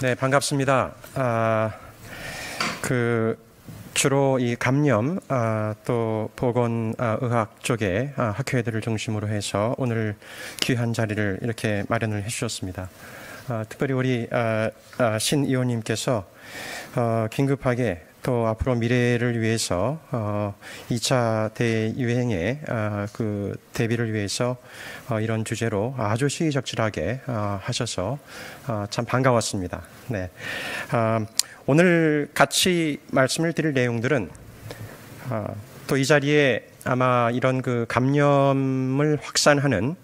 네, 반갑습니다. 주로 이 감염, 또 보건의학 쪽의 학회들을 중심으로 해서 오늘 귀한 자리를 이렇게 마련을 해주셨습니다. 특별히 우리 신 의원님께서 긴급하게 또 앞으로 미래를 위해서 2차 대유행의 그 대비를 위해서 이런 주제로 아주 시의적절하게 하셔서 참 반가웠습니다. 네. 오늘 같이 말씀을 드릴 내용들은 또 이 자리에 아마 이런 그 감염을 확산하는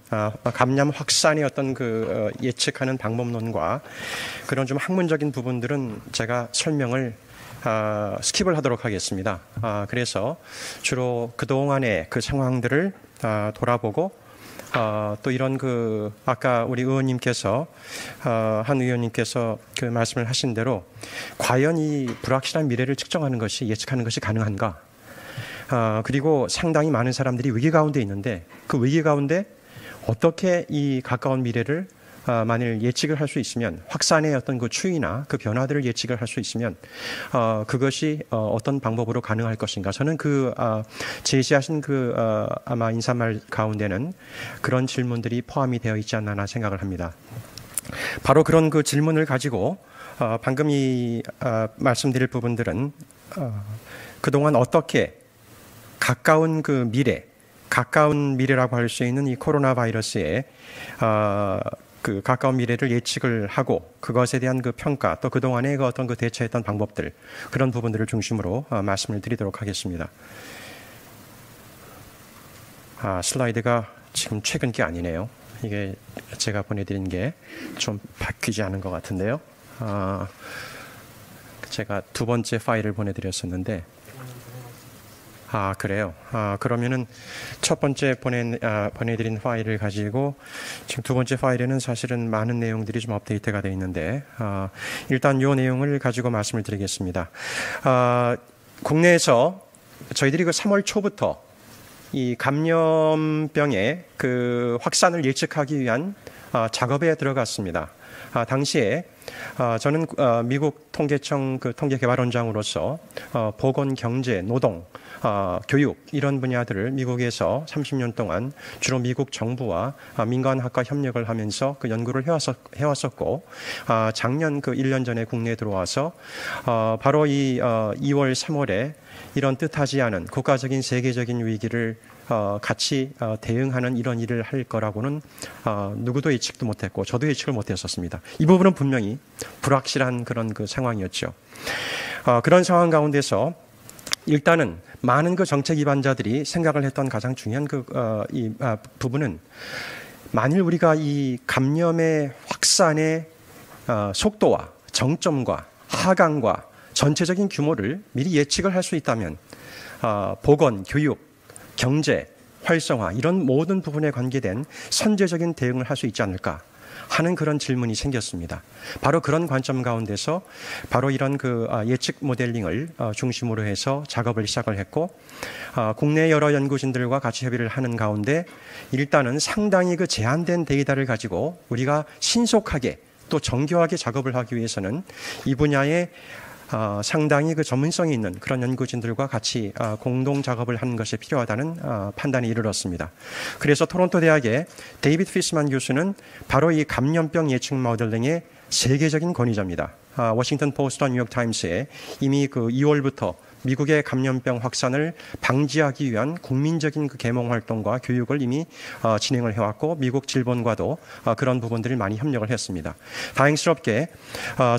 감염 확산의 어떤 그 예측하는 방법론과 그런 좀 학문적인 부분들은 제가 설명을 스킵을 하도록 하겠습니다. 그래서 주로 그동안의 그 상황들을 돌아보고 또 이런 그 아까 우리 의원님께서 한 의원님께서 그 말씀을 하신 대로 과연 이 불확실한 미래를 측정하는 것이 예측하는 것이 가능한가? 그리고 상당히 많은 사람들이 위기 가운데 있는데 그 위기 가운데 어떻게 이 가까운 미래를 만일 예측을 할 수 있으면 확산의 어떤 그 추이나 그 변화들을 예측을 할 수 있으면 그것이 어떤 방법으로 가능할 것인가? 저는 제시하신 아마 인사말 가운데는 그런 질문들이 포함이 되어 있지 않나 생각을 합니다. 바로 그런 그 질문을 가지고 방금 말씀드릴 부분들은 그동안 어떻게 가까운 그 미래, 가까운 미래라고 할 수 있는 이 코로나 바이러스의 그 가까운 미래를 예측을 하고 그것에 대한 그 평가 또 그동안의 그 어떤 그 대처했던 방법들 그런 부분들을 중심으로 말씀을 드리도록 하겠습니다. 슬라이드가 지금 최근 게 아니네요. 이게 제가 보내드린 게 좀 바뀌지 않은 것 같은데요. 제가 두 번째 파일을 보내드렸었는데 그래요. 그러면은 첫 번째 보내드린 파일을 가지고 지금 두 번째 파일에는 사실은 많은 내용들이 좀 업데이트가 되어 있는데 일단 이 내용을 가지고 말씀을 드리겠습니다. 국내에서 저희들이 그 3월 초부터 이 감염병의 그 확산을 예측하기 위한 작업에 들어갔습니다. 당시에 저는 미국 통계청 그 통계개발원장으로서 보건, 경제, 노동, 교육 이런 분야들을 미국에서 30년 동안 주로 미국 정부와 민간학과 협력을 하면서 그 연구를 해왔었고 작년 그 1년 전에 국내에 들어와서 바로 이 2월, 3월에 이런 뜻하지 않은 국가적인 세계적인 위기를 같이 대응하는 이런 일을 할 거라고는 누구도 예측도 못했고 저도 예측을 못했었습니다. 이 부분은 분명히 불확실한 그런 그 상황이었죠. 그런 상황 가운데서 일단은 많은 그 정책 기반자들이 생각을 했던 가장 중요한 부분은 만일 우리가 이 감염의 확산의 속도와 정점과 하강과 전체적인 규모를 미리 예측을 할 수 있다면 보건, 교육, 경제, 활성화 이런 모든 부분에 관계된 선제적인 대응을 할 수 있지 않을까 하는 그런 질문이 생겼습니다. 바로 그런 관점 가운데서 바로 이런 그 예측 모델링을 중심으로 해서 작업을 시작을 했고 국내 여러 연구진들과 같이 협의를 하는 가운데 일단은 상당히 그 제한된 데이터를 가지고 우리가 신속하게 또 정교하게 작업을 하기 위해서는 이 분야에 상당히 그 전문성이 있는 그런 연구진들과 같이 공동 작업을 하는 것이 필요하다는 판단에 이르렀습니다. 그래서 토론토 대학의 데이비드 피스만 교수는 바로 이 감염병 예측 모델링의 세계적인 권위자입니다. 워싱턴 포스트와 뉴욕 타임스에 이미 그 2월부터 미국의 감염병 확산을 방지하기 위한 국민적인 그 계몽 활동과 교육을 이미 진행을 해왔고 미국 질본과도 그런 부분들을 많이 협력을 했습니다. 다행스럽게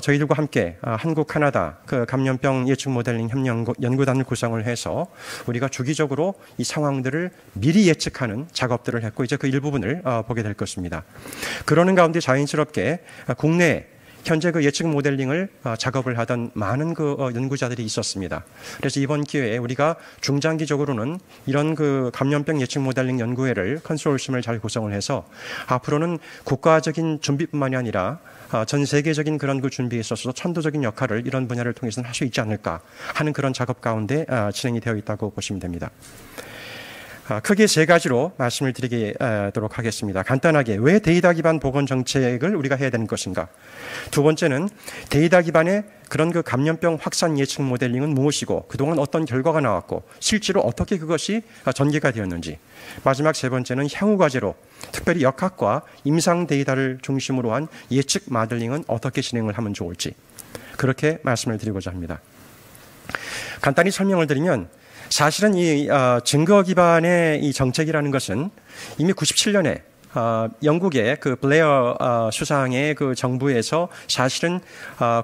저희들과 함께 한국, 카나다 그 감염병 예측 모델링 협력 연구단을 구성을 해서 우리가 주기적으로 이 상황들을 미리 예측하는 작업들을 했고 이제 그 일부분을 보게 될 것입니다. 그러는 가운데 자연스럽게 국내에 현재 그 예측 모델링을 작업을 하던 많은 그 연구자들이 있었습니다. 그래서 이번 기회에 우리가 중장기적으로는 이런 그 감염병 예측 모델링 연구회를 컨소시엄을 잘 구성을 해서 앞으로는 국가적인 준비뿐만이 아니라 전 세계적인 그런 그 준비에 있어서 선도적인 역할을 이런 분야를 통해서는 할 수 있지 않을까 하는 그런 작업 가운데 진행이 되어 있다고 보시면 됩니다. 크게 세 가지로 말씀을 드리도록 하겠습니다. 간단하게 왜 데이터 기반 보건 정책을 우리가 해야 되는 것인가? 두 번째는 데이터 기반의 그런 그 감염병 확산 예측 모델링은 무엇이고 그동안 어떤 결과가 나왔고 실제로 어떻게 그것이 전개가 되었는지. 마지막 세 번째는 향후 과제로 특별히 역학과 임상 데이터를 중심으로 한 예측 모델링은 어떻게 진행을 하면 좋을지 그렇게 말씀을 드리고자 합니다. 간단히 설명을 드리면 사실은 이 증거 기반의 이 정책이라는 것은 이미 97년에 영국의 그 블레어 수상의 그 정부에서 사실은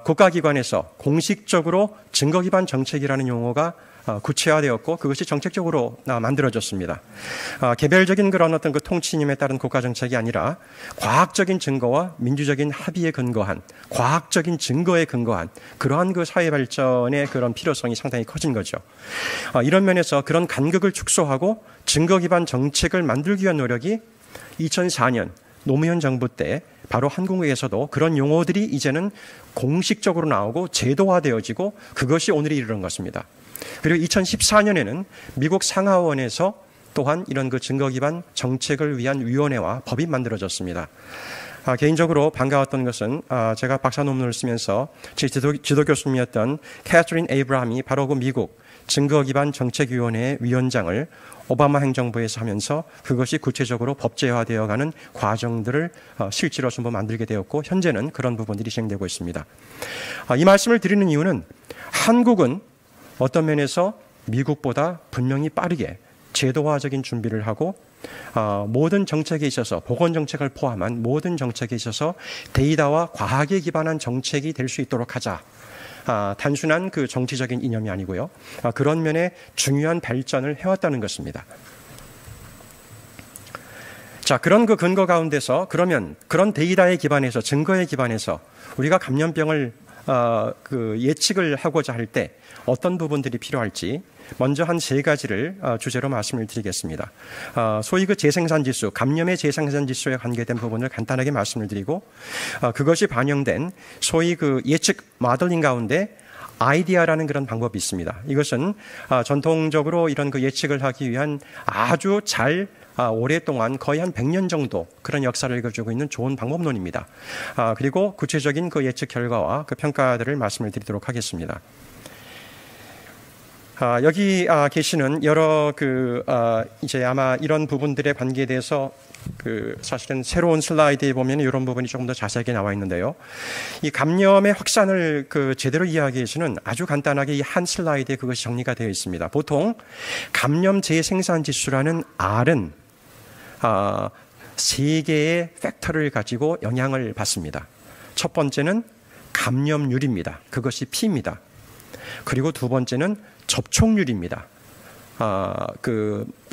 국가기관에서 공식적으로 증거 기반 정책이라는 용어가 구체화되었고 그것이 정책적으로 만들어졌습니다. 개별적인 그런 어떤 그 통치님에 따른 국가 정책이 아니라 과학적인 증거와 민주적인 합의에 근거한 과학적인 증거에 근거한 그러한 그 사회 발전의 그런 필요성이 상당히 커진 거죠. 이런 면에서 그런 간극을 축소하고 증거 기반 정책을 만들기 위한 노력이 2004년 노무현 정부 때 바로 한국에서도 그런 용어들이 이제는 공식적으로 나오고 제도화되어지고 그것이 오늘에 이르는 것입니다. 그리고 2014년에는 미국 상하원에서 또한 이런 그 증거 기반 정책을 위한 위원회와 법이 만들어졌습니다. 개인적으로 반가웠던 것은 제가 박사 논문을 쓰면서 제 지도 교수님이었던 캐서린 에이브라함이 바로 그 미국 증거 기반 정책위원회의 위원장을 오바마 행정부에서 하면서 그것이 구체적으로 법제화되어가는 과정들을 실제로 전부 만들게 되었고 현재는 그런 부분들이 진행되고 있습니다. 이 말씀을 드리는 이유는 한국은 어떤 면에서 미국보다 분명히 빠르게 제도화적인 준비를 하고 모든 정책에 있어서 보건정책을 포함한 모든 정책에 있어서 데이터와 과학에 기반한 정책이 될 수 있도록 하자. 단순한 그 정치적인 이념이 아니고요. 그런 면에 중요한 발전을 해왔다는 것입니다. 자, 그런 그 근거 가운데서 그러면 그런 데이터에 기반해서 증거에 기반해서 우리가 감염병을 그 예측을 하고자 할 때 어떤 부분들이 필요할지 먼저 한 세 가지를 주제로 말씀을 드리겠습니다. 소위 그 재생산 지수, 감염의 재생산 지수에 관계된 부분을 간단하게 말씀을 드리고 그것이 반영된 소위 그 예측 모델링 가운데 아이디어라는 그런 방법이 있습니다. 이것은 전통적으로 이런 그 예측을 하기 위한 아주 잘 오랫동안 거의 한 100년 정도 그런 역사를 가지고 있는 좋은 방법론입니다. 그리고 구체적인 그 예측 결과와 그 평가들을 말씀을 드리도록 하겠습니다. 여기 계시는 여러 이제 아마 이런 부분들의 관계에 대해서 사실은 새로운 슬라이드에 보면 이런 부분이 조금 더 자세하게 나와 있는데요. 이 감염의 확산을 제대로 이해하기 위해서는 아주 간단하게 이 한 슬라이드에 그것이 정리가 되어 있습니다. 보통 감염 재생산 지수라는 R은 세 개의 팩터를 가지고 영향을 받습니다. 첫 번째는 감염률입니다. 그것이 P입니다. 그리고 두 번째는 접촉률입니다.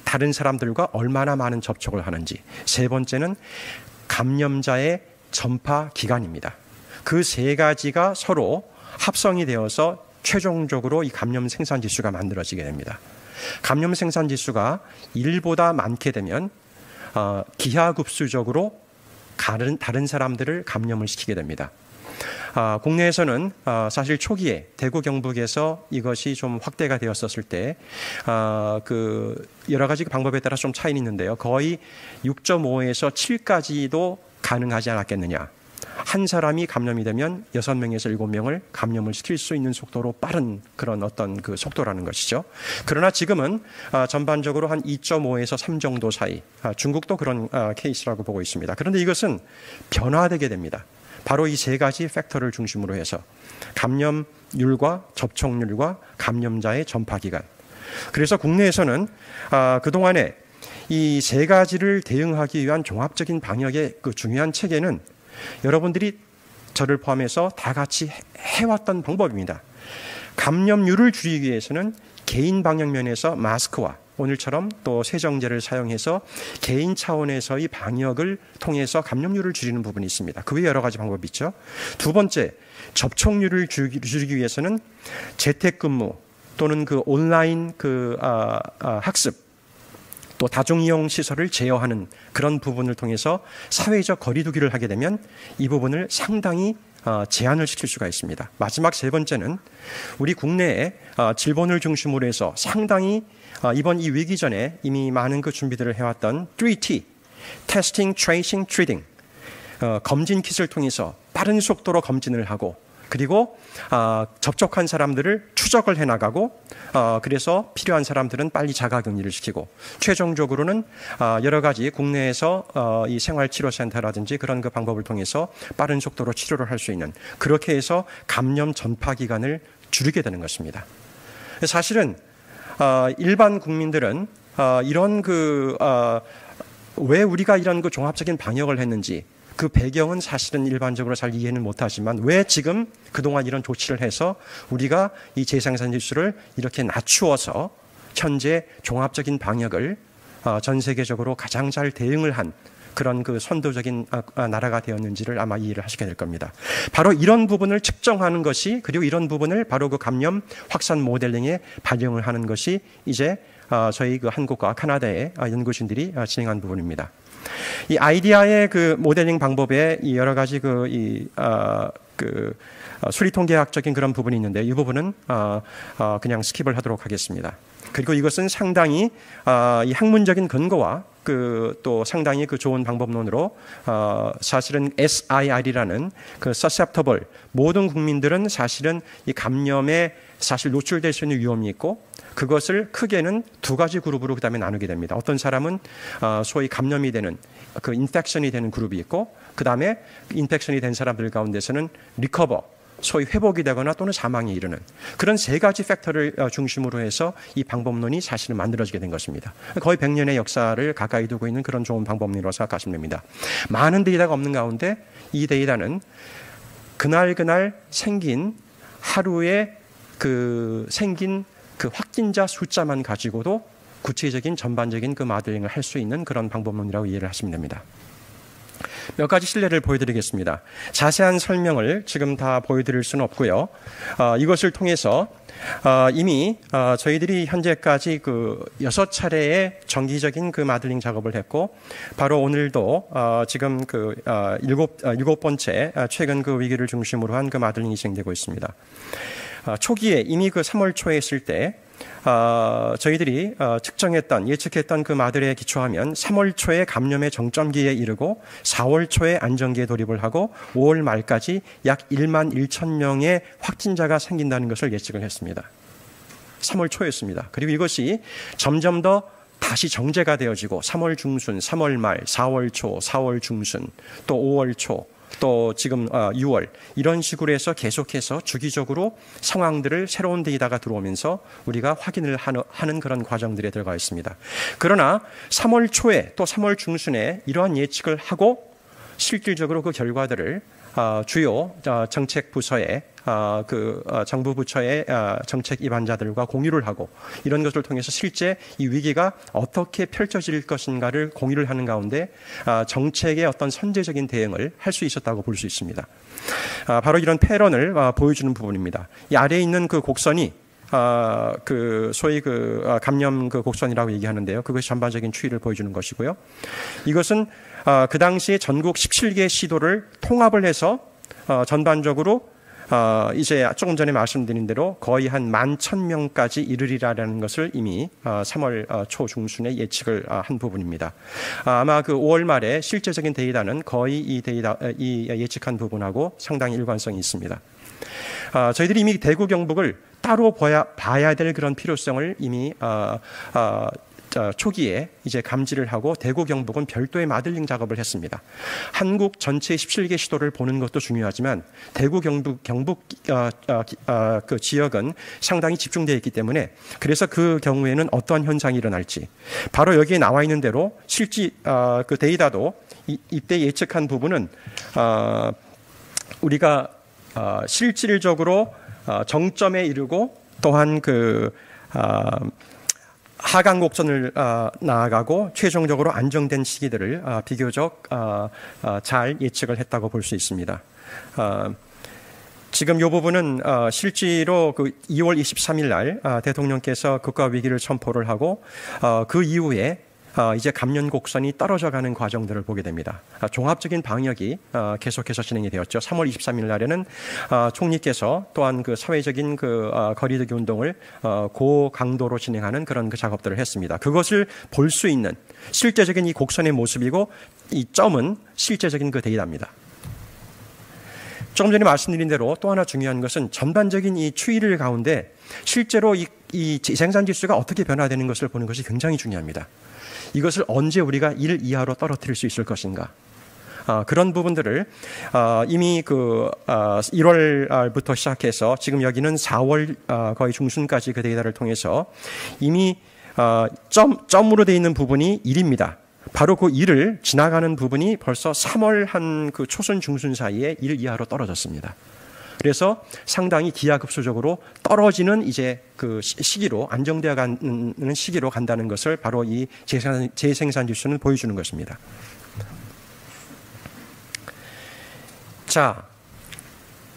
다른 사람들과 얼마나 많은 접촉을 하는지. 세 번째는 감염자의 전파 기간입니다. 그 세 가지가 서로 합성이 되어서 최종적으로 이 감염 생산 지수가 만들어지게 됩니다. 감염 생산 지수가 1보다 많게 되면 기하급수적으로 다른 사람들을 감염을 시키게 됩니다. 국내에서는 사실 초기에 대구 경북에서 이것이 좀 확대가 되었었을 때 여러 가지 방법에 따라 좀 차이는 있는데요. 거의 6.5에서 7까지도 가능하지 않았겠느냐. 한 사람이 감염이 되면 6명에서 7명을 감염을 시킬 수 있는 속도로 빠른 그런 어떤 그 속도라는 것이죠. 그러나 지금은 전반적으로 한 2.5에서 3 정도 사이, 중국도 그런 케이스라고 보고 있습니다. 그런데 이것은 변화되게 됩니다. 바로 이 세 가지 팩터를 중심으로 해서 감염률과 접촉률과 감염자의 전파 기간. 그래서 국내에서는 그동안에 이 세 가지를 대응하기 위한 종합적인 방역의 그 중요한 체계는 여러분들이 저를 포함해서 다 같이 해왔던 방법입니다. 감염률을 줄이기 위해서는 개인 방역 면에서 마스크와 오늘처럼 또 세정제를 사용해서 개인 차원에서의 방역을 통해서 감염률을 줄이는 부분이 있습니다. 그 외에 여러 가지 방법이 있죠. 두 번째, 접촉률을 줄이기 위해서는 재택근무 또는 그 온라인 학습 또 다중이용 시설을 제어하는 그런 부분을 통해서 사회적 거리두기를 하게 되면 이 부분을 상당히 제한을 시킬 수가 있습니다. 마지막 세 번째는 우리 국내에 질본을 중심으로 해서 상당히 이번 이 위기 전에 이미 많은 그 준비들을 해왔던 3T, Testing, Tracing, Treating, 검진 킷을 통해서 빠른 속도로 검진을 하고 그리고 접촉한 사람들을 추적을 해나가고 그래서 필요한 사람들은 빨리 자가격리를 시키고 최종적으로는 여러 가지 국내에서 이 생활치료센터라든지 그런 그 방법을 통해서 빠른 속도로 치료를 할 수 있는 그렇게 해서 감염 전파 기간을 줄이게 되는 것입니다. 사실은 일반 국민들은 이런 왜 우리가 이런 그 종합적인 방역을 했는지 그 배경은 사실은 일반적으로 잘 이해는 못하지만 왜 지금 그동안 이런 조치를 해서 우리가 이 재생산 지수를 이렇게 낮추어서 현재 종합적인 방역을 전 세계적으로 가장 잘 대응을 한 그런 그 선도적인 나라가 되었는지를 아마 이해를 하시게 될 겁니다. 바로 이런 부분을 측정하는 것이 그리고 이런 부분을 바로 그 감염 확산 모델링에 반영을 하는 것이 이제 저희 그 한국과 카나다의 연구진들이 진행한 부분입니다. 이 아이디아의 그 모델링 방법에 이 여러 가지 수리통계학적인 그런 부분이 있는데 이 부분은 그냥 스킵을 하도록 하겠습니다. 그리고 이것은 상당히 이 학문적인 근거와 또 상당히 그 좋은 방법론으로 사실은 SIR이라는 그 susceptible 모든 국민들은 사실은 이 감염에 사실 노출될 수 있는 위험이 있고 그것을 크게는 두 가지 그룹으로 그다음에 나누게 됩니다. 어떤 사람은 소위 감염이 되는 그 인펙션이 되는 그룹이 있고 그다음에 인펙션이 된 사람들 가운데서는 리커버 소위 회복이 되거나 또는 사망에 이르는 그런 세 가지 팩터를 중심으로 해서 이 방법론이 사실은 만들어지게 된 것입니다. 거의 100년의 역사를 가까이 두고 있는 그런 좋은 방법론이라고 생각하시면 됩니다. 많은 데이터가 없는 가운데 이 데이터는 그날 생긴 하루에 생긴 그 확진자 숫자만 가지고도 구체적인 전반적인 그 모델링을 할 수 있는 그런 방법론이라고 이해를 하시면 됩니다. 몇 가지 실례를 보여드리겠습니다. 자세한 설명을 지금 다 보여드릴 수는 없고요. 이것을 통해서 이미 저희들이 현재까지 그 6차례의 정기적인 그 모델링 작업을 했고 바로 오늘도 지금 그 일곱 번째 최근 그 위기를 중심으로 한 그 모델링이 진행되고 있습니다. 초기에 이미 그 3월 초에 했을 때 저희들이 예측했던 그 모델에 기초하면 3월 초에 감염의 정점기에 이르고 4월 초에 안정기에 돌입을 하고 5월 말까지 약 1만 1천 명의 확진자가 생긴다는 것을 예측을 했습니다. 3월 초였습니다. 그리고 이것이 점점 더 다시 정제가 되어지고 3월 중순, 3월 말, 4월 초, 4월 중순, 또 5월 초, 또 지금 6월 이런 식으로 해서 계속해서 주기적으로 상황들을 새로운 데이터가 들어오면서 우리가 확인을 하는 그런 과정들에 들어가 있습니다. 그러나 3월 초에 또 3월 중순에 이러한 예측을 하고 실질적으로 그 결과들을 주요 정책 부서에 정부 부처의 정책 입안자들과 공유를 하고 이런 것을 통해서 실제 이 위기가 어떻게 펼쳐질 것인가를 공유를 하는 가운데 정책의 어떤 선제적인 대응을 할 수 있었다고 볼 수 있습니다. 바로 이런 패런을 보여주는 부분입니다. 이 아래에 있는 그 곡선이 소위 감염 곡선이라고 얘기하는데요. 그것이 전반적인 추이를 보여주는 것이고요. 이것은 그 당시에 전국 17개 시도를 통합을 해서 전반적으로 이제 조금 전에 말씀드린 대로 거의 한 11,000명까지 이르리라는 것을 이미 3월 초 중순에 예측을 한 부분입니다. 아마 그 5월 말에 실제적인 데이터는 거의 이 예측한 부분하고 상당히 일관성이 있습니다. 저희들이 이미 대구 경북을 따로 봐야 될 그런 필요성을 이미 초기에 이제 감지를 하고 대구 경북은 별도의 모델링 작업을 했습니다. 한국 전체 17개 시도를 보는 것도 중요하지만 대구 경북 그 지역은 상당히 집중되어 있기 때문에 그래서 그 경우에는 어떠한 현상이 일어날지 바로 여기에 나와 있는 대로 실제 그 데이터도 이때 예측한 부분은 우리가 실질적으로 정점에 이르고 또한 하강 곡선을 나아가고 최종적으로 안정된 시기들을 비교적 잘 예측을 했다고 볼 수 있습니다. 지금 이 부분은 실제로 그 2월 23일 날 대통령께서 국가위기를 선포를 하고 그 이후에 이제 감염 곡선이 떨어져가는 과정들을 보게 됩니다. 종합적인 방역이 계속해서 진행이 되었죠. 3월 23일 날에는 총리께서 또한 그 사회적인 그 거리두기 운동을 고강도로 진행하는 그런 그 작업들을 했습니다. 그것을 볼 수 있는 실제적인 이 곡선의 모습이고, 이 점은 실제적인 그 데이터입니다. 조금 전에 말씀드린 대로 또 하나 중요한 것은 전반적인 이 추이를 가운데 실제로 이 재생산 지수가 어떻게 변화되는 것을 보는 것이 굉장히 중요합니다. 이것을 언제 우리가 1 이하로 떨어뜨릴 수 있을 것인가? 그런 부분들을 이미 1월부터 시작해서 지금 여기는 4월 거의 중순까지 그 데이터를 통해서 이미 점으로 되어 있는 부분이 1입니다. 바로 그 1을 지나가는 부분이 벌써 3월 한 그 초순 중순 사이에 1 이하로 떨어졌습니다. 그래서 상당히 기하급수적으로 떨어지는 이제 그 시기로, 안정되어 가는 시기로 간다는 것을 바로 이 재생산 지수는 보여주는 것입니다. 자,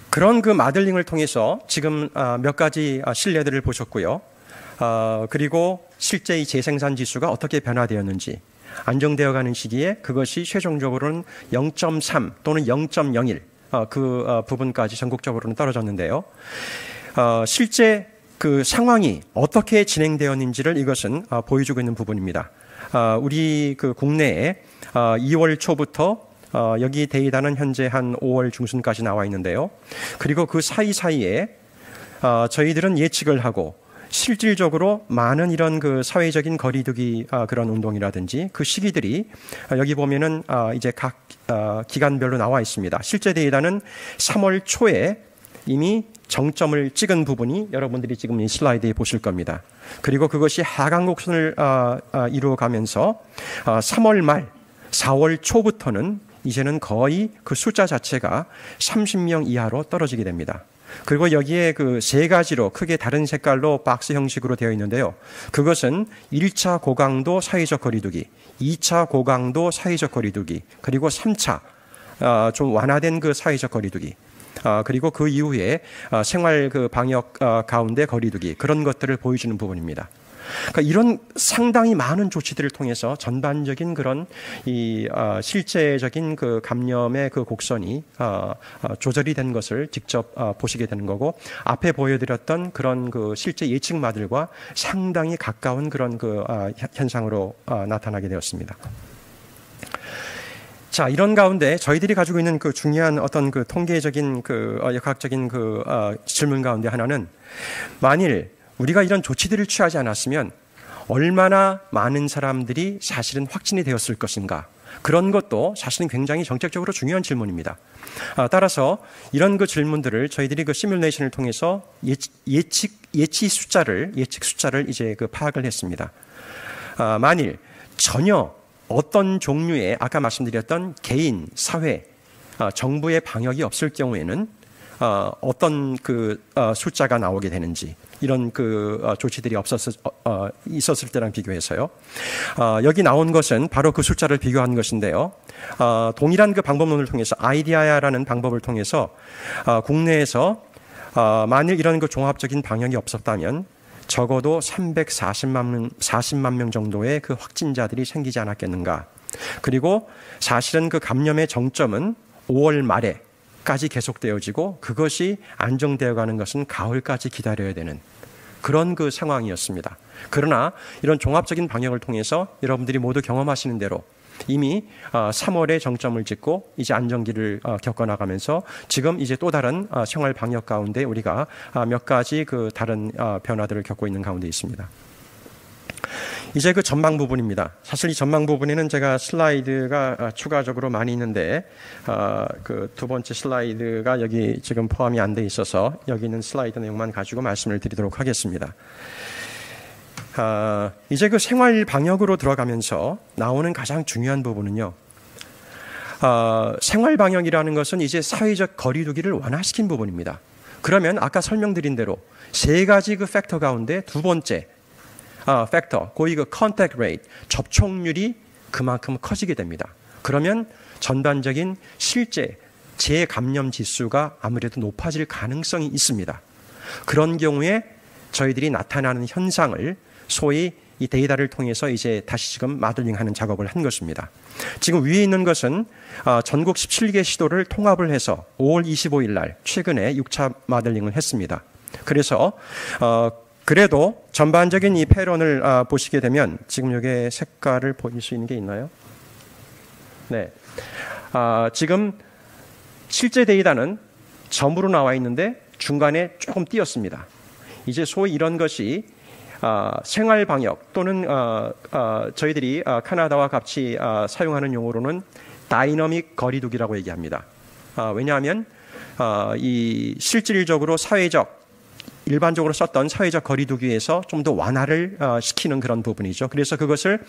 그런 그 마들링을 통해서 지금 몇 가지 신뢰들을 보셨고요. 그리고 실제 이 재생산 지수가 어떻게 변화되었는지, 안정되어 가는 시기에 그것이 최종적으로는 0.3 또는 0.01 부분까지 전국적으로는 떨어졌는데요. 실제 그 상황이 어떻게 진행되었는지를 이것은 보여주고 있는 부분입니다. 우리 그 국내에 2월 초부터 여기 데이터는 현재 한 5월 중순까지 나와 있는데요. 그리고 그 사이사이에 저희들은 예측을 하고 실질적으로 많은 이런 그 사회적인 거리두기 그런 운동이라든지 그 시기들이 여기 보면은 이제 각 기간별로 나와 있습니다. 실제 데이터는 3월 초에 이미 정점을 찍은 부분이 여러분들이 지금 이 슬라이드에 보실 겁니다. 그리고 그것이 하강 곡선을 이루어가면서 3월 말, 4월 초부터는 이제는 거의 그 숫자 자체가 30명 이하로 떨어지게 됩니다. 그리고 여기에 그 세 가지로 크게 다른 색깔로 박스 형식으로 되어 있는데요. 그것은 1차 고강도 사회적 거리두기, 2차 고강도 사회적 거리두기, 그리고 3차 좀 완화된 그 사회적 거리두기, 그리고 그 이후에 생활 그 방역 가운데 거리두기, 그런 것들을 보여주는 부분입니다. 그러니까 이런 상당히 많은 조치들을 통해서 전반적인 그런 이 실제적인 그 감염의 그 곡선이 조절이 된 것을 직접 보시게 되는 거고, 앞에 보여드렸던 그런 그 실제 예측마들과 상당히 가까운 그런 그 현상으로 나타나게 되었습니다. 자, 이런 가운데 저희들이 가지고 있는 그 중요한 어떤 그 통계적인 그 역학적인 그 질문 가운데 하나는, 만일 우리가 이런 조치들을 취하지 않았으면 얼마나 많은 사람들이 사실은 확진이 되었을 것인가? 그런 것도 사실은 굉장히 정책적으로 중요한 질문입니다. 따라서 이런 그 질문들을 저희들이 그 시뮬레이션을 통해서 예측 숫자를 이제 그 파악을 했습니다. 만일 전혀 어떤 종류의 아까 말씀드렸던 개인, 사회, 정부의 방역이 없을 경우에는 어떤 그 숫자가 나오게 되는지, 이런 그 조치들이 있었을 때랑 비교해서요. 여기 나온 것은 바로 그 숫자를 비교한 것인데요. 동일한 그 방법론을 통해서, 아이디아야라는 방법을 통해서 국내에서 만일 이런 그 종합적인 방역이 없었다면 적어도 340만 명 정도의 그 확진자들이 생기지 않았겠는가. 그리고 사실은 그 감염의 정점은 5월 말에까지 계속되어지고, 그것이 안정되어 가는 것은 가을까지 기다려야 되는 그런 그 상황이었습니다. 그러나 이런 종합적인 방역을 통해서 여러분들이 모두 경험하시는 대로 이미 3월에 정점을 찍고 이제 안정기를 겪어나가면서 지금 이제 또 다른 생활 방역 가운데 우리가 몇 가지 그 다른 변화들을 겪고 있는 가운데 있습니다. 이제 그 전망 부분입니다. 사실 이 전망 부분에는 제가 슬라이드가 추가적으로 많이 있는데 그 두 번째 슬라이드가 여기 지금 포함이 안 돼 있어서 여기 있는 슬라이드 내용만 가지고 말씀을 드리도록 하겠습니다. 이제 그 생활 방역으로 들어가면서 나오는 가장 중요한 부분은요. 생활 방역이라는 것은 이제 사회적 거리두기를 완화시킨 부분입니다. 그러면 아까 설명드린 대로 세 가지 그 팩터 가운데 두 번째 팩터, 고위 그 컨택트 레이트, 접촉률이 그만큼 커지게 됩니다. 그러면 전반적인 실제 재감염 지수가 아무래도 높아질 가능성이 있습니다. 그런 경우에 저희들이 나타나는 현상을 소위 이 데이터를 통해서 이제 다시 지금 마들링하는 작업을 한 것입니다. 지금 위에 있는 것은 전국 17개 시도를 통합을 해서 5월 25일 날 최근에 6차 마들링을 했습니다. 그래서 그래도 전반적인 이 패런을 보시게 되면 지금 여기에 색깔을 보일 수 있는 게 있나요? 네. 지금 실제 데이터는 점으로 나와 있는데 중간에 조금 띄었습니다. 이제 소위 이런 것이 생활 방역 또는 저희들이 캐나다와 같이 사용하는 용어로는 다이너믹 거리두기라고 얘기합니다. 왜냐하면 이 실질적으로 일반적으로 썼던 사회적 거리두기에서 좀 더 완화를 시키는 그런 부분이죠. 그래서 그것을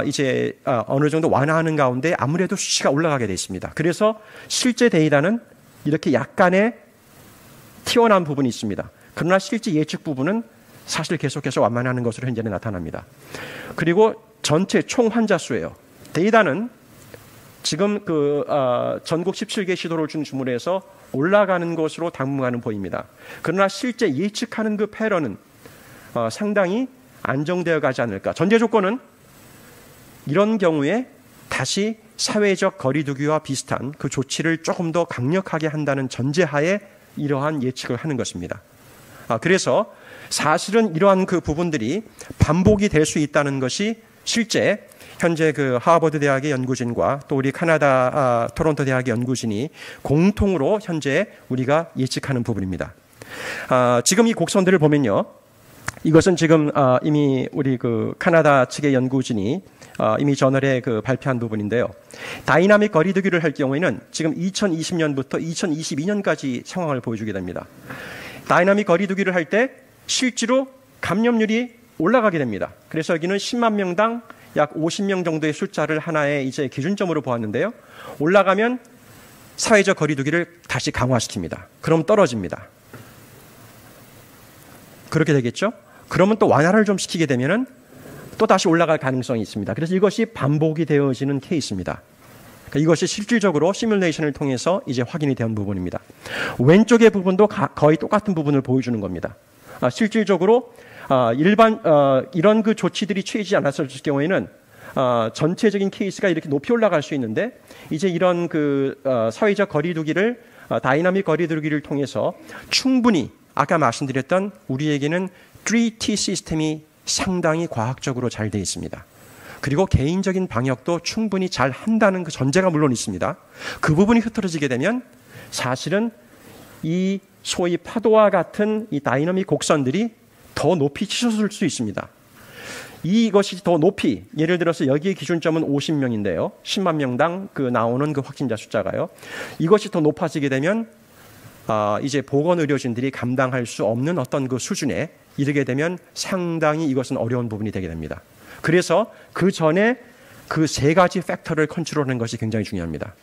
이제 어느 정도 완화하는 가운데 아무래도 수치가 올라가게 돼 있습니다. 그래서 실제 데이터는 이렇게 약간의 튀어나온 부분이 있습니다. 그러나 실제 예측 부분은 사실 계속해서 완만하는 것으로 현재는 나타납니다. 그리고 전체 총 환자 수예요. 데이터는 지금 전국 17개 시도를 준 주물에서 올라가는 것으로 당분간은 보입니다. 그러나 실제 예측하는 그 패런은 상당히 안정되어 가지 않을까. 전제 조건은 이런 경우에 다시 사회적 거리두기와 비슷한 그 조치를 조금 더 강력하게 한다는 전제하에 이러한 예측을 하는 것입니다. 그래서 사실은 이러한 그 부분들이 반복이 될 수 있다는 것이 실제 현재 그 하버드 대학의 연구진과 또 우리 캐나다 토론토 대학의 연구진이 공통으로 현재 우리가 예측하는 부분입니다. 지금 이 곡선들을 보면요, 이것은 지금 이미 우리 그 캐나다 측의 연구진이 이미 저널에 발표한 부분인데요. 다이나믹 거리두기를 할 경우에는 지금 2020년부터 2022년까지 상황을 보여주게 됩니다. 다이나믹 거리두기를 할 때 실제로 감염률이 올라가게 됩니다. 그래서 여기는 10만 명당 약 50명 정도의 숫자를 하나의 이제 기준점으로 보았는데요. 올라가면 사회적 거리두기를 다시 강화시킵니다. 그럼 떨어집니다. 그렇게 되겠죠? 그러면 또 완화를 좀 시키게 되면은 또 다시 올라갈 가능성이 있습니다. 그래서 이것이 반복이 되어지는 케이스입니다. 그러니까 이것이 실질적으로 시뮬레이션을 통해서 이제 확인이 된 부분입니다. 왼쪽의 부분도 거의 똑같은 부분을 보여주는 겁니다. 실질적으로 이런 그 조치들이 취해지지 않았을 경우에는 전체적인 케이스가 이렇게 높이 올라갈 수 있는데 이제 이런 사회적 거리두기를 다이나믹 거리두기를 통해서 충분히 아까 말씀드렸던 우리에게는 3T 시스템이 상당히 과학적으로 잘 되어 있습니다. 그리고 개인적인 방역도 충분히 잘 한다는 그 전제가 물론 있습니다. 그 부분이 흐트러지게 되면 사실은 이 소위 파도와 같은 이 다이너믹 곡선들이 더 높이 치솟을 수 있습니다. 이것이 더 높이, 예를 들어서 여기의 기준점은 50명인데요. 10만 명당 나오는 그 확진자 숫자가요. 이것이 더 높아지게 되면 이제 보건의료진들이 감당할 수 없는 어떤 그 수준에 이르게 되면 상당히 이것은 어려운 부분이 되게 됩니다. 그래서 그 전에 그 세 가지 팩터를 컨트롤하는 것이 굉장히 중요합니다.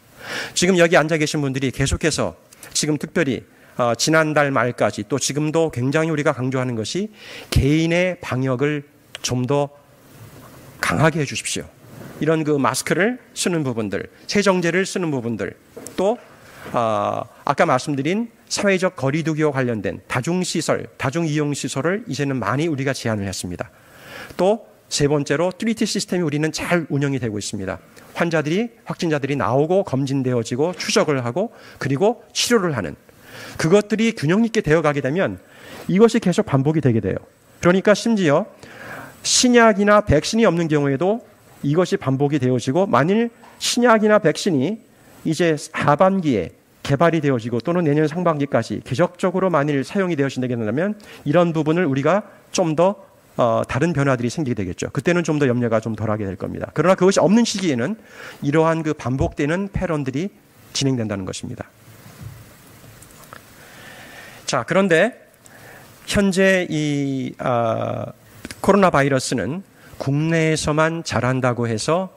지금 여기 앉아 계신 분들이 계속해서 지금 특별히 지난달 말까지 또 지금도 굉장히 우리가 강조하는 것이 개인의 방역을 좀 더 강하게 해 주십시오. 이런 그 마스크를 쓰는 부분들, 세정제를 쓰는 부분들, 또 아까 말씀드린 사회적 거리두기와 관련된 다중시설, 다중이용시설을 이제는 많이 우리가 제한을 했습니다. 또 세 번째로 3T 시스템이 우리는 잘 운영이 되고 있습니다. 확진자들이 나오고 검진되어지고 추적을 하고 그리고 치료를 하는 그것들이 균형 있게 되어가게 되면 이것이 계속 반복이 되게 돼요. 그러니까 심지어 신약이나 백신이 없는 경우에도 이것이 반복이 되어지고 만일 신약이나 백신이 이제 하반기에 개발이 되어지고 또는 내년 상반기까지 계속적으로 만일 사용이 되어진다게 된다면 이런 부분을 우리가 좀 더 다른 변화들이 생기게 되겠죠. 그때는 좀 더 염려가 좀 덜하게 될 겁니다. 그러나 그것이 없는 시기에는 이러한 그 반복되는 패런들이 진행된다는 것입니다. 자, 그런데 현재 이 코로나 바이러스는 국내에서만 잘한다고 해서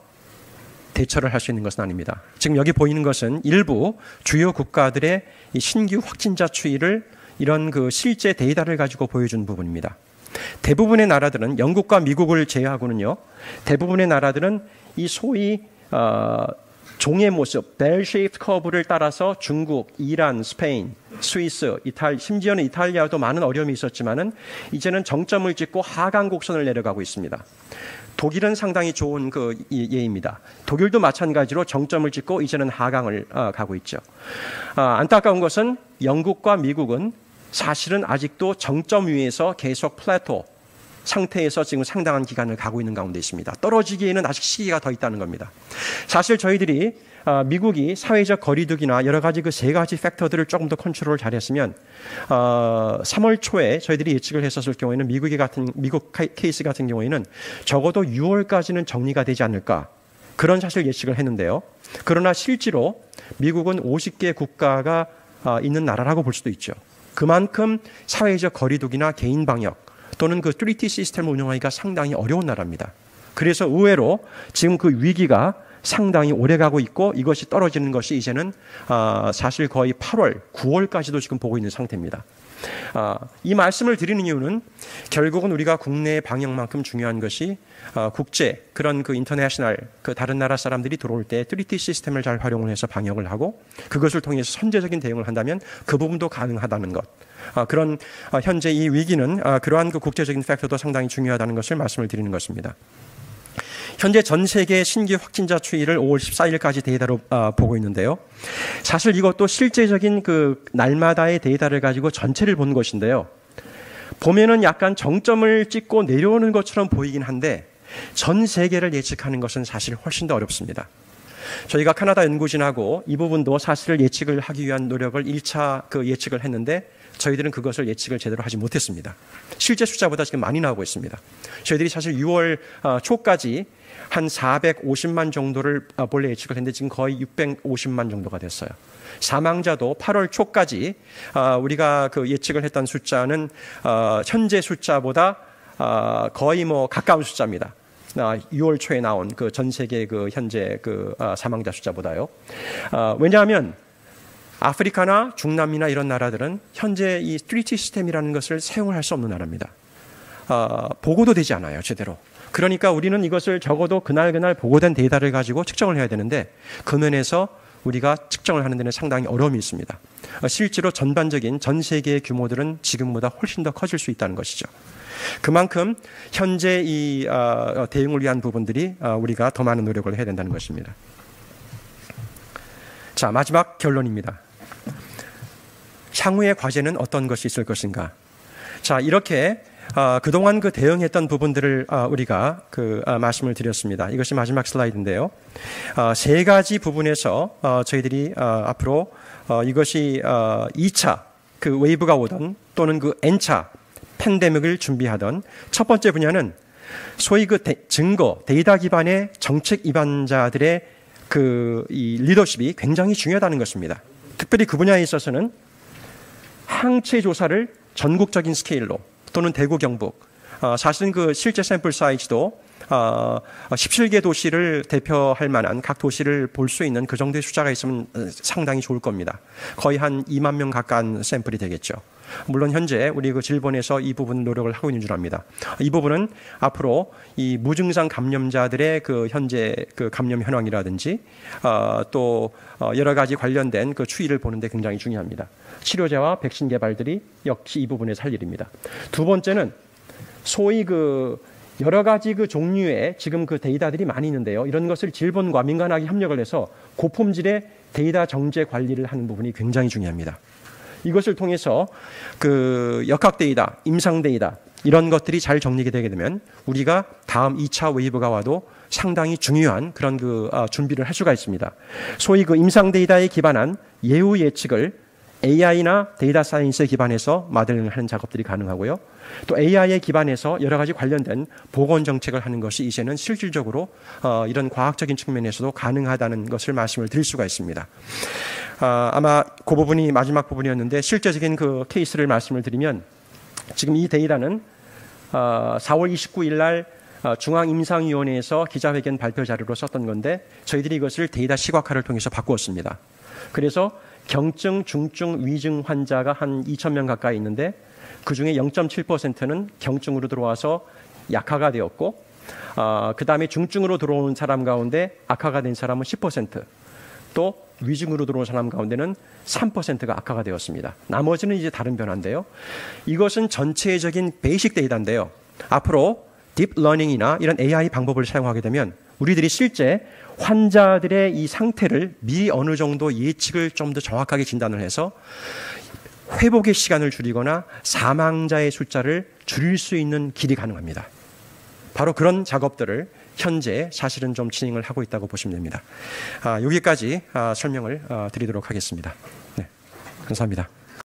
대처를 할 수 있는 것은 아닙니다. 지금 여기 보이는 것은 일부 주요 국가들의 이 신규 확진자 추이를 이런 그 실제 데이터를 가지고 보여준 부분입니다. 대부분의 나라들은 영국과 미국을 제외하고는요, 대부분의 나라들은 이 소위 종의 모습, 벨-쉐이프드 커브를 따라서 중국, 이란, 스페인, 스위스, 심지어는 이탈리아도 많은 어려움이 있었지만은 이제는 정점을 찍고 하강 곡선을 내려가고 있습니다. 독일은 상당히 좋은 그 예입니다. 독일도 마찬가지로 정점을 찍고 이제는 하강을 가고 있죠. 안타까운 것은 영국과 미국은 사실은 아직도 정점 위에서 계속 플래토 상태에서 지금 상당한 기간을 가고 있는 가운데 있습니다. 떨어지기에는 아직 시기가 더 있다는 겁니다. 사실 저희들이 미국이 사회적 거리두기나 여러 가지 그 세 가지 팩터들을 조금 더 컨트롤을 잘했으면 3월 초에 저희들이 예측을 했었을 경우에는 미국 케이스 같은 경우에는 적어도 6월까지는 정리가 되지 않을까, 그런 사실 예측을 했는데요. 그러나 실제로 미국은 50개 국가가 있는 나라라고 볼 수도 있죠. 그만큼 사회적 거리두기나 개인 방역 또는 그 3T 시스템을 운영하기가 상당히 어려운 나라입니다. 그래서 의외로 지금 그 위기가 상당히 오래 가고 있고 이것이 떨어지는 것이 이제는 사실 거의 8월, 9월까지도 지금 보고 있는 상태입니다. 이 말씀을 드리는 이유는 결국은 우리가 국내 방역만큼 중요한 것이 국제 그런 그 인터내셔널 그 다른 나라 사람들이 들어올 때 3T 시스템을 잘 활용을 해서 방역을 하고 그것을 통해서 선제적인 대응을 한다면 그 부분도 가능하다는 것. 그런 현재 이 위기는 그러한 그 국제적인 팩터도 상당히 중요하다는 것을 말씀을 드리는 것입니다. 현재 전 세계 신규 확진자 추이를 5월 14일까지 데이터로 보고 있는데요. 사실 이것도 실제적인 그 날마다의 데이터를 가지고 전체를 본 것인데요. 보면은 약간 정점을 찍고 내려오는 것처럼 보이긴 한데 전 세계를 예측하는 것은 사실 훨씬 더 어렵습니다. 저희가 카나다 연구진하고 이 부분도 사실을 예측을 하기 위한 노력을 1차 그 예측을 했는데 저희들은 그것을 예측을 제대로 하지 못했습니다. 실제 숫자보다 지금 많이 나오고 있습니다. 저희들이 사실 6월 초까지 한 450만 정도를 본래 예측을 했는데 지금 거의 650만 정도가 됐어요. 사망자도 8월 초까지 우리가 그 예측을 했던 숫자는 현재 숫자보다 거의 뭐 가까운 숫자입니다. 6월 초에 나온 그 전 세계 그 현재 그 사망자 숫자보다요. 왜냐하면 아프리카나 중남미나 이런 나라들은 현재 이 3T 시스템이라는 것을 사용을 할 수 없는 나라입니다. 보고도 되지 않아요, 제대로. 그러니까 우리는 이것을 적어도 그날 보고된 데이터를 가지고 측정을 해야 되는데 그 면에서 우리가 측정을 하는 데는 상당히 어려움이 있습니다. 실제로 전반적인 전 세계의 규모들은 지금보다 훨씬 더 커질 수 있다는 것이죠. 그만큼 현재 이 대응을 위한 부분들이 우리가 더 많은 노력을 해야 된다는 것입니다. 자, 마지막 결론입니다. 향후의 과제는 어떤 것이 있을 것인가? 자, 이렇게 그동안 그 대응했던 부분들을 우리가 말씀을 드렸습니다. 이것이 마지막 슬라이드인데요. 세 가지 부분에서 저희들이 앞으로 이것이 2차 그 웨이브가 오던 또는 그 N차 팬데믹을 준비하던 첫 번째 분야는 소위 그 증거, 데이터 기반의 정책 입안자들의 이 리더십이 굉장히 중요하다는 것입니다. 특별히 그 분야에 있어서는 항체 조사를 전국적인 스케일로 또는 대구 경북 사실은 그 실제 샘플 사이즈도 17개 도시를 대표할 만한 각 도시를 볼 수 있는 그 정도의 숫자가 있으면 상당히 좋을 겁니다. 거의 한 2만 명 가까운 샘플이 되겠죠. 물론 현재 우리 그 질본에서 이 부분 노력을 하고 있는 줄 압니다. 이 부분은 앞으로 이 무증상 감염자들의 그 현재 그 감염 현황이라든지 또 여러 가지 관련된 그 추이를 보는데 굉장히 중요합니다. 치료제와 백신 개발들이 역시 이 부분에서 할 일입니다. 두 번째는 소위 그 여러 가지 그 종류의 지금 그 데이터들이 많이 있는데요. 이런 것을 질본과 민간학이 협력을 해서 고품질의 데이터 정제 관리를 하는 부분이 굉장히 중요합니다. 이것을 통해서 그 역학 데이터, 임상 데이터 이런 것들이 잘 정리가 되게 되면 우리가 다음 2차 웨이브가 와도 상당히 중요한 그런 그 준비를 할 수가 있습니다. 소위 그 임상 데이터에 기반한 예후 예측을 AI나 데이터 사이언스에 기반해서 모델링을 하는 작업들이 가능하고요. 또 AI에 기반해서 여러 가지 관련된 보건 정책을 하는 것이 이제는 실질적으로 이런 과학적인 측면에서도 가능하다는 것을 말씀을 드릴 수가 있습니다. 아마 그 부분이 마지막 부분이었는데 실제적인 그 케이스를 말씀을 드리면 지금 이 데이터는 4월 29일 날 중앙임상위원회에서 기자회견 발표 자료로 썼던 건데 저희들이 이것을 데이터 시각화를 통해서 바꾸었습니다. 그래서 경증, 중증, 위증 환자가 한 2,000명 가까이 있는데 그중에 0.7%는 경증으로 들어와서 약화가 되었고 그 다음에 중증으로 들어오는 사람 가운데 악화가 된 사람은 10%, 또 위중으로 들어온 사람 가운데는 3%가 악화가 되었습니다. 나머지는 이제 다른 변화인데요. 이것은 전체적인 베이식 데이터인데요. 앞으로 딥러닝이나 이런 AI 방법을 사용하게 되면 우리들이 실제 환자들의 이 상태를 미리 어느 정도 예측을 좀 더 정확하게 진단을 해서 회복의 시간을 줄이거나 사망자의 숫자를 줄일 수 있는 길이 가능합니다. 바로 그런 작업들을 현재 사실은 좀 진행을 하고 있다고 보시면 됩니다. 여기까지 설명을 드리도록 하겠습니다. 네, 감사합니다.